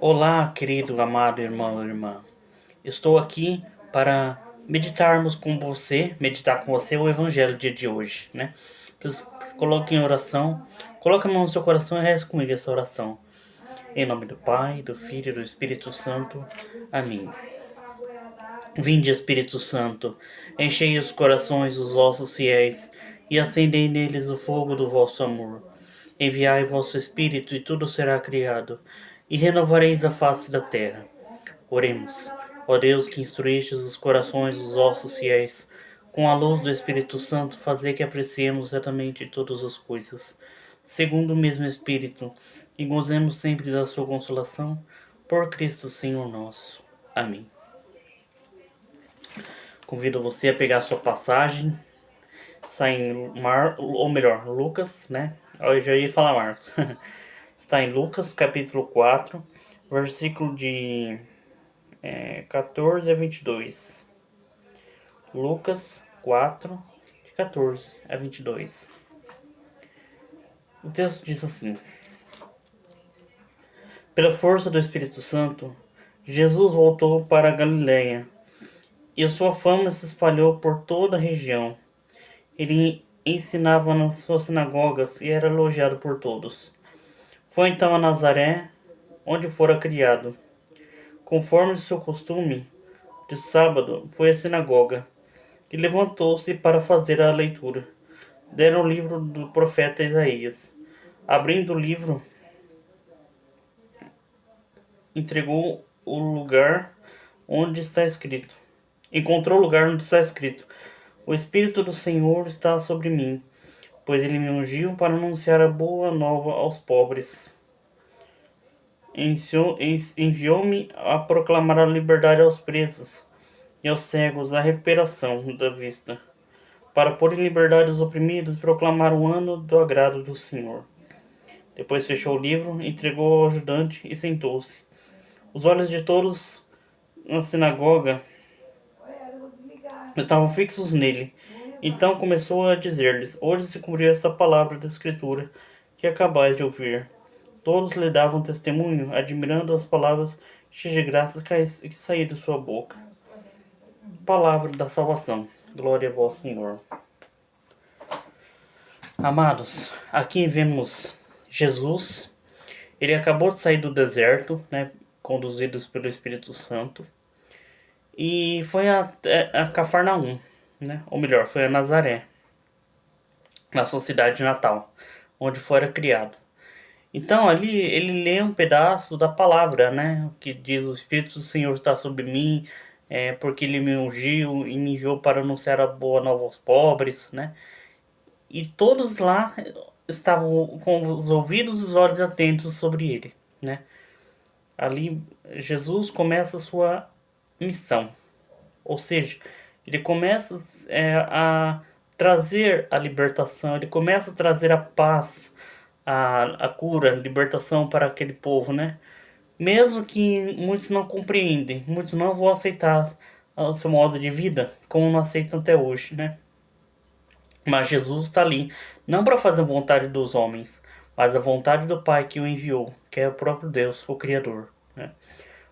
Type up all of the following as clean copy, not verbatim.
Olá, querido, amado irmão e irmã. Estou aqui para meditar com você o evangelho do dia de hoje, né? Coloque em oração, coloque a mão no seu coração e reze comigo essa oração. Em nome do Pai, do Filho e do Espírito Santo. Amém. Vinde, Espírito Santo, enchei os corações dos vossos fiéis e acendei neles o fogo do vosso amor. Enviai vosso Espírito e tudo será criado, e renovareis a face da terra. Oremos. Ó Deus, que instruístes os corações dos vossos fiéis, com a luz do Espírito Santo, fazei que apreciemos retamente todas as coisas, segundo o mesmo Espírito, e gozemos sempre da sua consolação, por Cristo Senhor nosso. Amém. Convido você a pegar a sua passagem, está em Lucas, né? Eu já ia falar Marcos. Está em Lucas, capítulo 4, versículo de 14 a 22. Lucas 4, de 14 a 22. O texto diz assim: Pela força do Espírito Santo, Jesus voltou para a Galiléia, e a sua fama se espalhou por toda a região. Ele ensinava nas suas sinagogas e era elogiado por todos. Foi então a Nazaré, onde fora criado. Conforme seu costume, de sábado, foi à sinagoga, e levantou-se para fazer a leitura. Deram o livro do profeta Isaías. Abrindo o livro, entregou o lugar onde está escrito. Encontrou o lugar onde está escrito: O Espírito do Senhor está sobre mim, pois ele me ungiu para anunciar a boa nova aos pobres. Enviou-me a proclamar a liberdade aos presos e aos cegos a recuperação da vista, para pôr em liberdade os oprimidos e proclamar o ano do agrado do Senhor. Depois fechou o livro, entregou ao ajudante e sentou-se. Os olhos de todos na sinagoga estavam fixos nele. Então começou a dizer-lhes: Hoje se cumpriu esta palavra da Escritura que acabais de ouvir. Todos lhe davam testemunho, admirando as palavras cheias de graça que saíam de sua boca. Palavra da salvação. Glória a vós, Senhor. Amados, aqui vemos Jesus. Ele acabou de sair do deserto, né, conduzidos pelo Espírito Santo, e foi a Cafarnaum, né, ou melhor, foi a Nazaré, na sua cidade natal, onde fora criado. Então ali ele lê um pedaço da palavra, né, que diz: o Espírito do Senhor está sobre mim, porque ele me ungiu e me enviou para anunciar a boa nova aos pobres, né. E todos lá estavam com os ouvidos e os olhos atentos sobre ele, né. Ali Jesus começa a sua missão, ou seja, ele começa a trazer a libertação, ele começa a trazer a paz, a cura, a libertação para aquele povo, né? Mesmo que muitos não compreendem, muitos não vão aceitar o seu modo de vida, como não aceitam até hoje, né? Mas Jesus está ali, não para fazer a vontade dos homens, mas a vontade do Pai que o enviou, que é o próprio Deus, o Criador, né?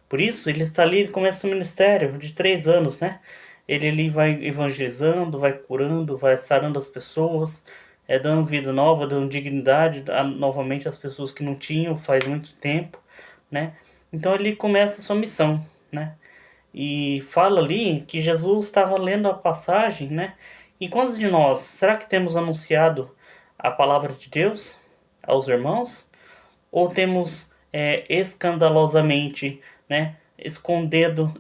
Por isso, ele está ali, ele começa um ministério de 3 anos, né? Ele ali vai evangelizando, vai curando, vai sarando as pessoas, dando vida nova, dando dignidade novamente às pessoas que não tinham faz muito tempo, né? Então ele começa a sua missão, né? E fala ali que Jesus estava lendo a passagem, né? E quantos de nós, será que temos anunciado a palavra de Deus aos irmãos? Ou temos escandalosamente, né, escondendo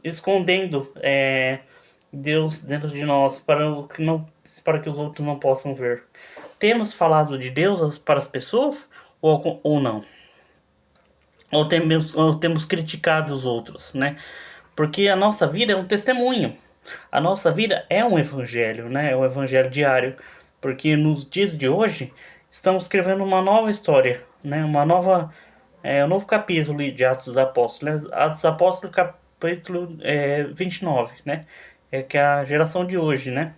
Deus dentro de nós para que os outros não possam ver? Temos falado de Deus para as pessoas ou não? Ou temos criticado os outros, né? Porque a nossa vida é um testemunho. A nossa vida é um evangelho, né? É um evangelho diário. Porque nos dias de hoje estamos escrevendo uma nova história, né? Um novo capítulo de Atos dos Apóstolos, né? Atos dos Apóstolos, capítulo 29, né? Que é a geração de hoje, né?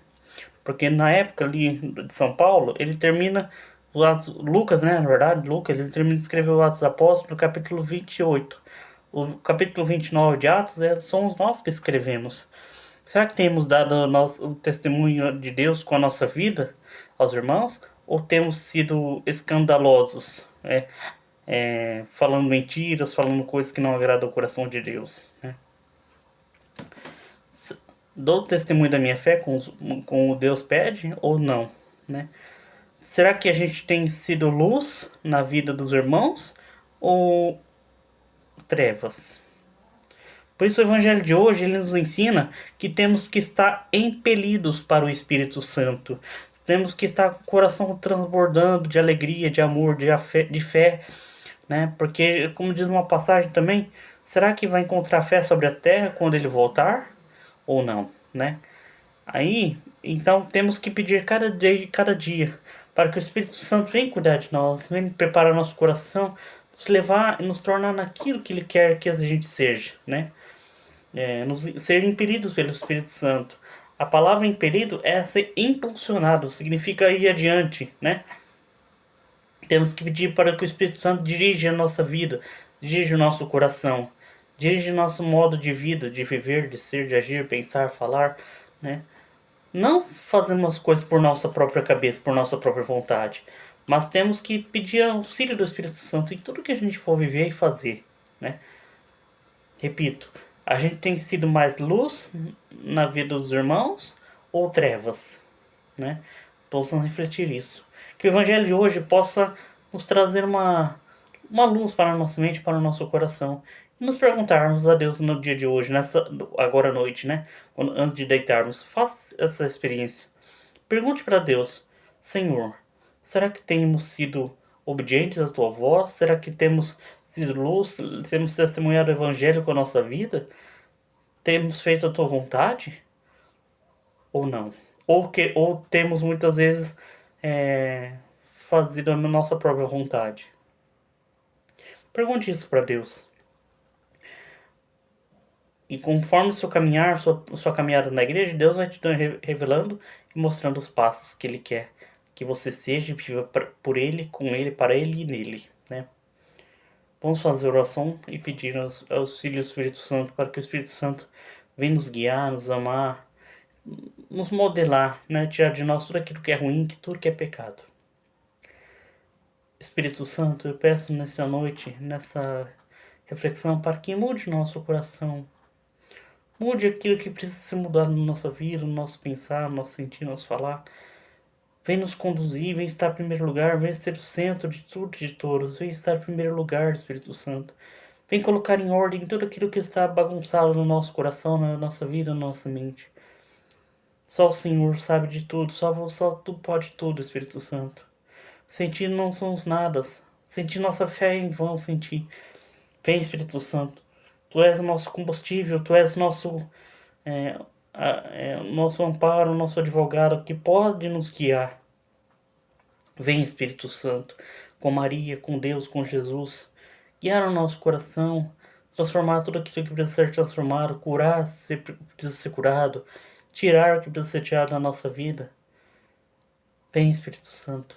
Porque na época ali de São Paulo, ele termina os Atos, Lucas, né, na verdade, Lucas, ele termina de escrever o Atos dos Apóstolos no capítulo 28. O capítulo 29 de Atos somos nós que escrevemos. Será que temos dado o testemunho de Deus com a nossa vida aos irmãos? Ou temos sido escandalosos, falando mentiras, falando coisas que não agradam o coração de Deus, né? Dou o testemunho da minha fé com o Deus pede ou não, né? Será que a gente tem sido luz na vida dos irmãos ou trevas? Por isso o evangelho de hoje ele nos ensina que temos que estar impelidos para o Espírito Santo. Temos que estar com o coração transbordando de alegria, de amor, de fé, né? Porque, como diz uma passagem também, será que vai encontrar fé sobre a terra quando ele voltar ou não, né? Aí, então temos que pedir cada dia para que o Espírito Santo venha cuidar de nós, venha preparar nosso coração, nos levar e nos tornar naquilo que ele quer que a gente seja, né? Ser impelidos pelo Espírito Santo. A palavra impelido é ser impulsionado, significa ir adiante, né? Temos que pedir para que o Espírito Santo dirija a nossa vida, dirija o nosso coração, dirija o nosso modo de vida, de viver, de ser, de agir, pensar, falar, né? Não fazemos as coisas por nossa própria cabeça, por nossa própria vontade, mas temos que pedir auxílio do Espírito Santo em tudo que a gente for viver e fazer, né? Repito, a gente tem sido mais luz na vida dos irmãos ou trevas, né? Possam refletir isso. Que o Evangelho de hoje possa nos trazer uma luz para a nossa mente, para o nosso coração. E nos perguntarmos a Deus no dia de hoje, agora à noite, né? Antes de deitarmos, faça essa experiência. Pergunte para Deus: Senhor, será que temos sido obedientes à tua voz? Será que temos sido luz? Temos testemunhado o Evangelho com a nossa vida? Temos feito a tua vontade? Ou não? Ou temos muitas vezes é, fazido a nossa própria vontade? Pergunte isso para Deus. E conforme seu caminhar, sua caminhada na igreja, Deus vai te revelando e mostrando os passos que Ele quer que você seja e viva por Ele, com Ele, para Ele e nele, né? Vamos fazer oração e pedir auxílio do Espírito Santo para que o Espírito Santo venha nos guiar, nos amar, nos modelar, né? Tirar de nós tudo aquilo que é ruim, tudo que é pecado. Espírito Santo, eu peço nessa noite, nessa reflexão, para que mude nosso coração. Mude aquilo que precisa ser mudado na nossa vida, no nosso pensar, no nosso sentir, no nosso falar. Vem nos conduzir, vem estar em primeiro lugar, vem ser o centro de tudo e de todos. Vem estar em primeiro lugar, Espírito Santo. Vem colocar em ordem tudo aquilo que está bagunçado no nosso coração, na nossa vida, na nossa mente. Só o Senhor sabe de tudo, só Tu pode tudo, Espírito Santo. Sem Ti não somos nada. Sem Ti nossa fé é em vão, sem Ti. Vem, Espírito Santo. Tu és o nosso combustível, Tu és é, nosso amparo, nosso advogado que pode nos guiar. Vem, Espírito Santo, com Maria, com Deus, com Jesus, guiar o nosso coração, transformar tudo aquilo que precisa ser transformado, curar o que precisa ser curado, tirar o que precisa ser tirado da nossa vida. Vem, Espírito Santo.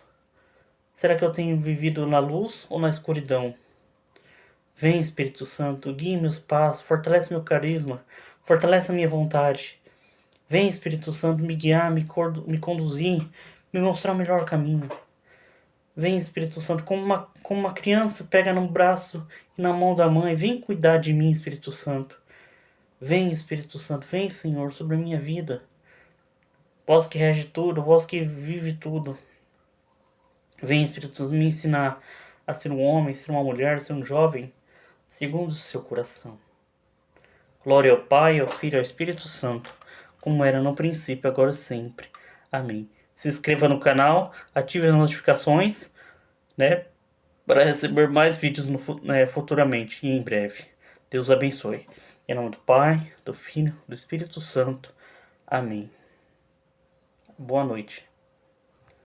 Será que eu tenho vivido na luz ou na escuridão? Vem, Espírito Santo, guie meus passos, fortalece meu carisma, fortalece a minha vontade. Vem, Espírito Santo, me guiar, me conduzir, me mostrar o melhor caminho. Vem, Espírito Santo, como uma criança pega no braço e na mão da mãe. Vem cuidar de mim, Espírito Santo. Vem, Espírito Santo, vem, Senhor, sobre a minha vida. Vós que rege tudo, vós que vive tudo. Vem, Espírito Santo, me ensinar a ser um homem, ser uma mulher, ser um jovem, segundo o seu coração. Glória ao Pai, ao Filho e ao Espírito Santo, como era no princípio, agora e sempre. Amém. Se inscreva no canal, ative as notificações, né, para receber mais vídeos futuramente e em breve. Deus abençoe. Em nome do Pai, do Filho, do Espírito Santo. Amém. Boa noite.